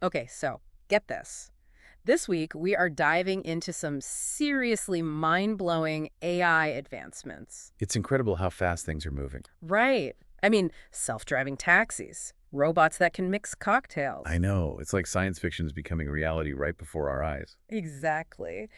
Okay, so get this. This week, we are diving into some seriously mind-blowing AI advancements. It's incredible how fast things are moving. Right. I mean, self-driving taxis, robots that can mix I cocktails. know. It's like science fiction is becoming reality right before our eyes. Exactly.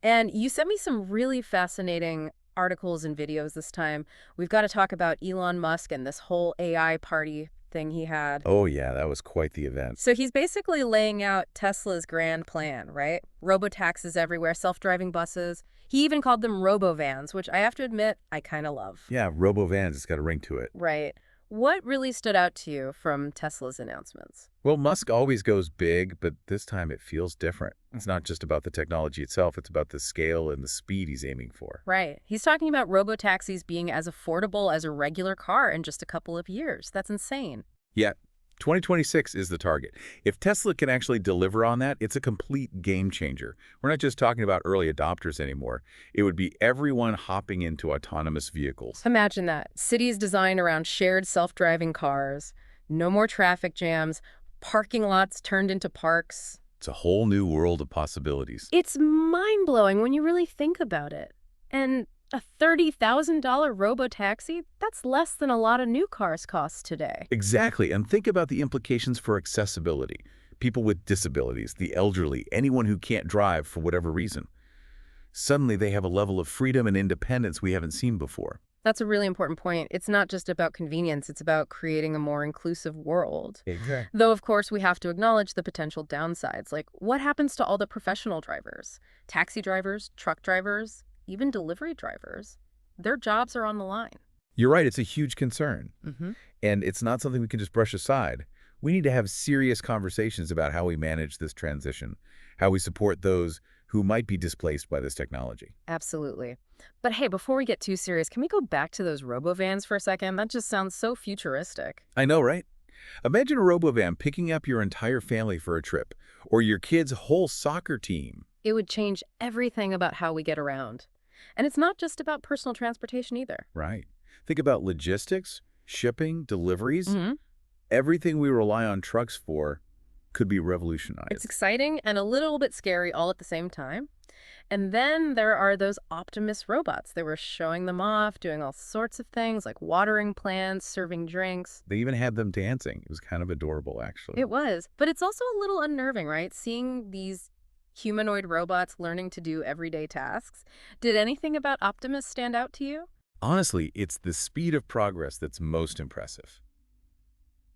And you sent me some really fascinating articles and videos this time. We've got to talk about Elon Musk and this whole AI party thing he had. Oh, yeah, that was quite the event. So he's basically laying out Tesla's grand plan, right? Robo-taxis everywhere, self-driving buses. He even called them robo-vans, which I have to admit I kind of love. Yeah, robo-vans, it's got a ring to it. Right. What really stood out to you from Tesla's announcements? Well, Musk always goes big, but this time it feels different. It's not just about the technology itself, it's about the scale and the speed he's aiming for. Right. He's talking about robo-taxis being as affordable as a regular car in just a couple of years. That's insane. Yeah, 2026 is the target. If Tesla can actually deliver on that, it's a complete game changer. We're not just talking about early adopters anymore. It would be everyone hopping into autonomous vehicles. Imagine that. Cities designed around shared self-driving cars, no more traffic jams, parking lots turned into parks. It's a whole new world of possibilities. It's mind-blowing when you really think about it. And a $30,000 robo-taxi, that's less than a lot of new cars cost today. Exactly, and think about the implications for accessibility. People with disabilities, the elderly, anyone who can't drive for whatever reason. Suddenly they have a level of freedom and independence we haven't seen before. That's a really important point. It's not just about convenience, it's about creating a more inclusive world. Exactly. Though, of course, we have to acknowledge the potential downsides. Like, what happens to all the professional drivers? Taxi drivers, truck drivers, even delivery drivers. Their jobs are on the line. You're right, it's a huge concern. Mm-hmm. And it's not something we can just brush aside. We need to have serious conversations about how we manage this transition, how we support those who might be displaced by this technology. Absolutely. But hey, before we get too serious, can we go back to those robo-vans for a second? That just sounds so futuristic. I know, right? Imagine a robovan picking up your entire family for a trip, or your kid's whole soccer team. It would change everything about how we get around. And it's not just about personal transportation either. Right. Think about logistics, shipping, deliveries. Mm-hmm. Everything we rely on trucks for could be It's revolutionized. exciting and a little bit scary all at the same time. And then there are those Optimus robots. They were showing them off, doing all sorts of things like watering plants, serving drinks. They even had them dancing. It was kind of adorable, actually. It was. But it's also a little unnerving, right? Seeing these humanoid robots learning to do everyday tasks. Did anything about Optimus stand out to you? Honestly, it's the speed of progress that's most impressive.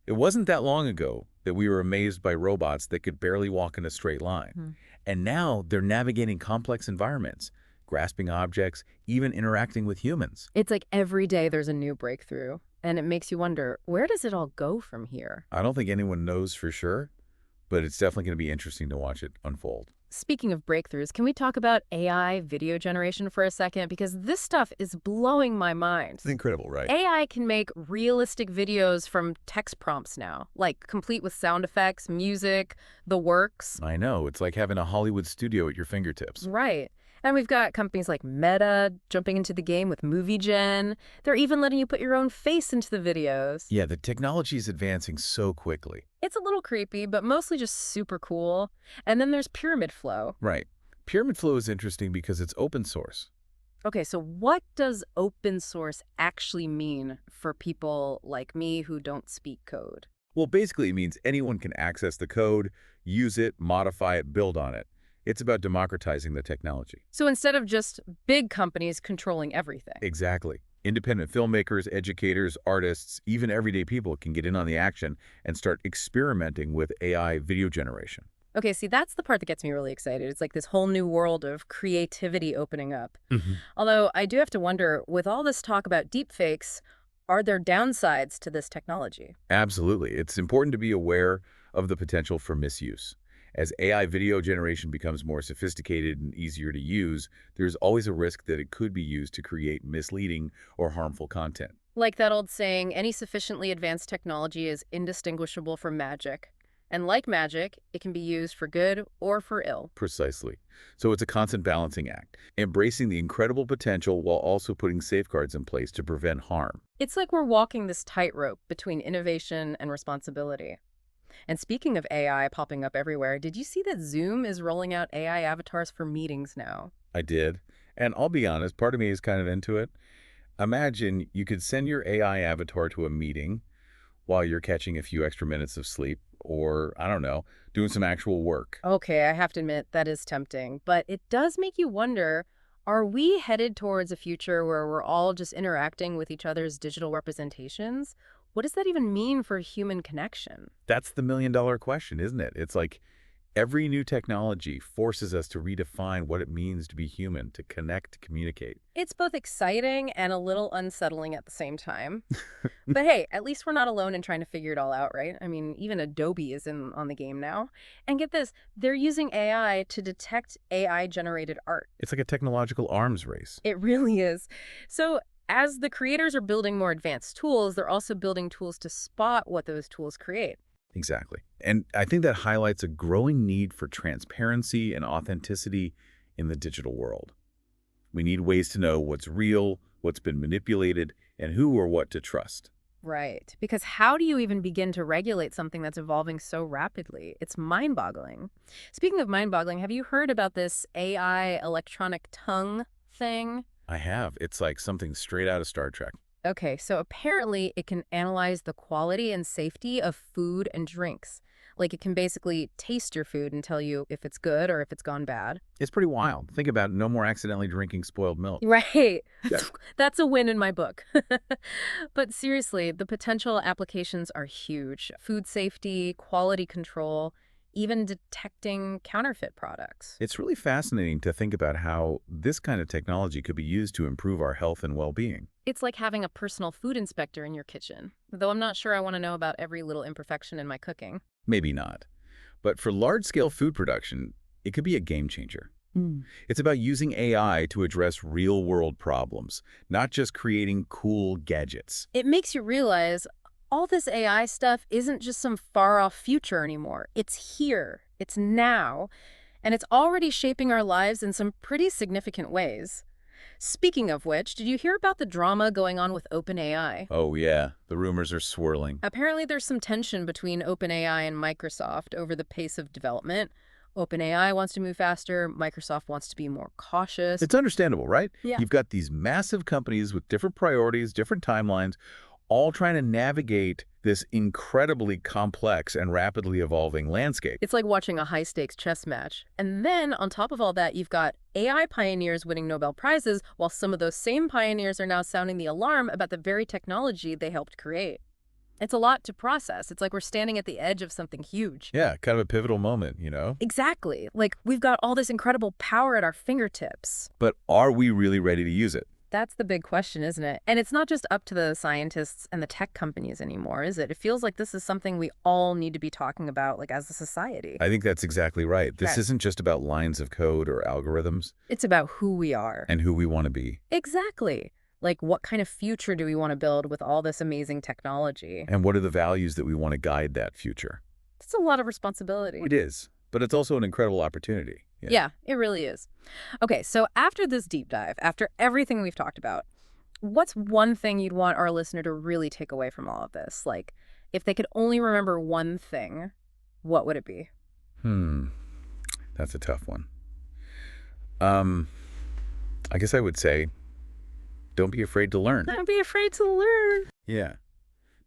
It wasn't that long ago that we were amazed by robots that could barely walk in a straight line. Hmm. And now they're navigating complex environments, grasping objects, even interacting with humans. It's like every day there's a new breakthrough. And it makes you wonder, where does it all go from here? I don't think anyone knows for sure, but it's definitely going to be interesting to watch it unfold. Speaking of breakthroughs, can we talk about AI video generation for a second? Because this stuff is blowing my mind. It's incredible, right? AI can make realistic videos from text prompts now, like complete with sound effects, music, the works. I know. It's like having a Hollywood studio at your fingertips. Right. And we've got companies like Meta jumping into the game with Movie Gen. They're even letting you put your own face into the videos. Yeah, the technology is advancing so quickly. It's a little creepy, but mostly just super cool. And then there's Pyramid Flow. Right. Pyramid Flow is interesting because it's open source. Okay, so what does open source actually mean for people like me who don't speak code? Well, basically, it means anyone can access the code, use it, modify it, build on it. It's about democratizing the technology. So instead of just big companies controlling everything. Exactly. Independent filmmakers, educators, artists, even everyday people can get in on the action and start experimenting with AI video generation. Okay, see, that's the part that gets me really excited. It's like this whole new world of creativity opening up. Although I do have to wonder, with all this talk about deepfakes, are there downsides to this technology? Absolutely. It's important to be aware of the potential for misuse. As AI video generation becomes more sophisticated and easier to use, there's always a risk that it could be used to create misleading or harmful content. Like that old saying, any sufficiently advanced technology is indistinguishable from magic. And like magic, it can be used for good or for ill. Precisely. So it's a constant balancing act, embracing the incredible potential while also putting safeguards in place to prevent harm. It's like we're walking this tightrope between innovation and responsibility. And speaking of AI popping up everywhere, did you see that Zoom is rolling out AI avatars for meetings now? I did. And I'll be honest, part of me is kind of into it. Imagine you could send your AI avatar to a meeting while you're catching a few extra minutes of sleep or, I don't know, doing some actual work. Okay, I have to admit that is tempting, but it does make you wonder, are we headed towards a future where we're all just interacting with each other's digital representations? What does that even mean for human connection? That's the million-dollar question, isn't it? It's like every new technology forces us to redefine what it means to be human, to connect, to communicate. It's both exciting and a little unsettling at the same time. But hey, at least we're not alone in trying to figure it all out, right? I mean, even Adobe is in on the game now. And get this, they're using AI to detect AI-generated art. It's like a technological arms race. It really is. So as the creators are building more advanced tools, they're also building tools to spot what those tools create. Exactly. And I think that highlights a growing need for transparency and authenticity in the digital world. We need ways to know what's real, what's been manipulated, and who or what to trust. Right. Because how do you even begin to regulate something that's evolving so rapidly? It's mind-boggling. Speaking of mind-boggling, have you heard about this AI electronic tongue thing? I have. It's like something straight out of Star Trek. Okay, so apparently it can analyze the quality and safety of food and drinks. Like it can basically taste your food and tell you if it's good or if it's gone bad. It's pretty wild. Think about it. No more accidentally drinking spoiled milk. Right. Yeah. That's a win in my book. But seriously, the potential applications are huge. Food safety, quality control, even detecting counterfeit products. It's really fascinating to think about how this kind of technology could be used to improve our health and well-being. It's like having a personal food inspector in your kitchen, though I'm not sure I want to know about every little imperfection in my cooking. Maybe not. But for large-scale food production, it could be a game changer. Mm. It's about using AI to address real-world problems, not just creating cool gadgets. It makes you realize all this AI stuff isn't just some far-off future anymore. It's here, it's now, and it's already shaping our lives in some pretty significant ways. Speaking of which, did you hear about the drama going on with OpenAI? Oh yeah, the rumors are swirling. Apparently there's some tension between OpenAI and Microsoft over the pace of development. OpenAI wants to move faster, Microsoft wants to be more cautious. It's understandable, right? Yeah. You've got these massive companies with different priorities, different timelines, all trying to navigate this incredibly complex and rapidly evolving landscape. It's like watching a high-stakes chess match. And then, on top of all that, you've got AI pioneers winning Nobel Prizes, while some of those same pioneers are now sounding the alarm about the very technology they helped create. It's a lot to process. It's like we're standing at the edge of something huge. Yeah, kind of a pivotal moment, you know? Exactly. Like, we've got all this incredible power at our fingertips. But are we really ready to use it? That's the big question, isn't it? And it's not just up to the scientists and the tech companies anymore, is it? It feels like this is something we all need to be talking about, like, as a society. I think that's exactly right. This Right. isn't just about lines of code or algorithms It's about who we are. and who we want to be. Exactly. Like, what kind of future do we want to build with all this amazing technology? And what are the values that we want to guide that future? It's a lot of responsibility. It is, but it's also an incredible opportunity. Yeah, it really is. Okay, so after this deep dive, after everything we've talked about, what's one thing you'd want our listener to really take away from all of this? Like, if they could only remember one thing, what would it be? That's a tough one. I guess I would say, don't be afraid to learn. Don't be afraid to learn. Yeah.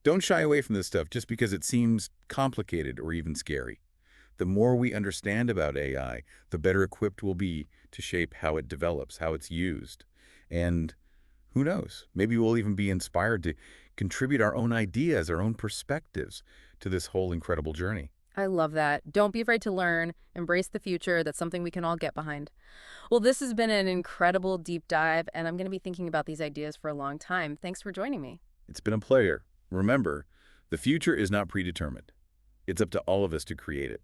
Don't shy away from this stuff just because it seems complicated or even scary. The more we understand about AI, the better equipped we'll be to shape how it develops, how it's used. And who knows, maybe we'll even be inspired to contribute our own ideas, our own perspectives to this whole incredible journey. I love that. Don't be afraid to learn. Embrace the future. That's something we can all get behind. Well, this has been an incredible deep dive, and I'm going to be thinking about these ideas for a long time. Thanks for joining me. It's been a pleasure. Remember, the future is not predetermined. It's up to all of us to create it.